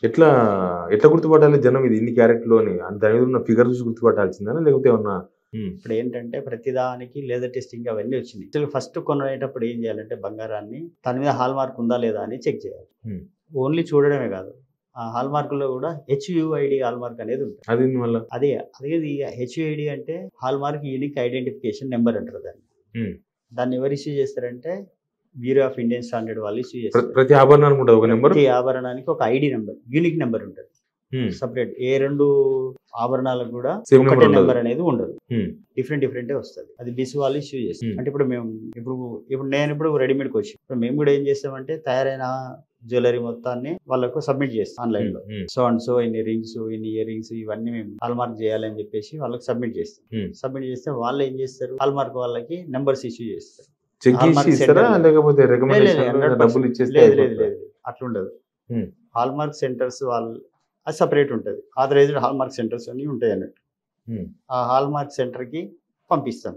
ఎట్లా ఎట్లా గుర్తుపట్టాలి జనం ఇది ఇన్ని క్యారెట్‌లు అని? దాని మీద ఉన్న ఫిగర్ చూసి గుర్తుపట్టాల్సిందేనా? లేకపోతే ఏమన్నా ఇప్పుడేంటంటే ప్రతిదానికి లేజర్ టెస్టింగ్ అవన్నీ వచ్చినాయి. యాక్చువల్‌గా ఫస్ట్ కొనేటప్పుడు ఏం చేయాలంటే బంగారాన్ని దాని మీద హాల్ మార్క్ ఉందా లేదా అని చెక్ చేయాలి. హ్మ్. ఓన్లీ చూడడమే కాదు. ఆ హాల్ మార్క్‌లో కూడా హెచ్‌యుఐడి హాల్ మార్క్ అనేది ఉంటుంది. అదేంది మళ్ళా? అదేది హెచ్‌యుఐడి అంటే hall mark unique identification number అంటారు దాన్ని. హ్మ్. దాన్ని ఎవరు ఇష్యూ చేస్తారంటే బ్యూరో ఆఫ్ ఇండియన్ స్టాండర్డ్ వాళ్ళు ఇష్యూ చేస్తారు. ప్రతి ఆభరణానికి ఉంటదా ఒక నంబరు? ప్రతి ఆభరణానికి ఒక ఐడీ నంబర్, యూనిక్ నంబర్ ఉంటది. సెపరేట్ ఏ 2 ఆభరణాలకు కూడా సేమ్ ఒకటే నంబర్ ఉండదు. నంబర్ అనేది ఉండదు. హ్మ్. డిఫరెంటే వస్తది. అది బిస్ వాళ్ళు ఇష్యూ చేస్తారు. హ్మ్. అంటే ఇప్పుడు నేనిప్పుడు రెడీమేడ్‌కి వచ్చి ఇప్పుడు మేము కూడా ఏం చేస్తామంటే తయారైన జ్యువెల్లరీ మొత్తాన్ని వాళ్ళకు సబ్మిట్ చేస్తాం ఆన్‌లైన్‌లో. హ్మ్. సో అండ్ సో ఇన్ని రింగ్స్, ఇన్ని ఇయర్ రింగ్స్ ఇవన్నీ మేము హాల్ మార్క్ చేయాలి అని చెప్పేసి వాళ్ళకి సబ్మిట్ చేస్తాం. హ్మ్. సబ్మిట్ చేస్తే వాళ్ళు ఏం చేస్తారు? హాల్ మార్క్ వాళ్ళకి నంబర్స్ ఇష్యూ చేస్తారు. చెక్ హాల్ చేసి మార్క్ ఇస్తారా? సెంటర్‌లో లేకపోతే లేదు రికమెండేషన్‌లో 100% డబ్బులు ఇచ్చేస్తే లేదు అయిపోతదా? అట్లుండదు. హ్మ్. హాల్ మార్క్ సెంటర్స్ వాళ్ళు అది సెపరేట్ ఉంటది. ఆథరైజ్డ్ హాల్ మార్క్ సెంటర్స్ అని ఉంటాయన్నట్టు. హ్మ్. ఆ హాల్ మార్క్ సెంటర్‌కి పంపిస్తాం.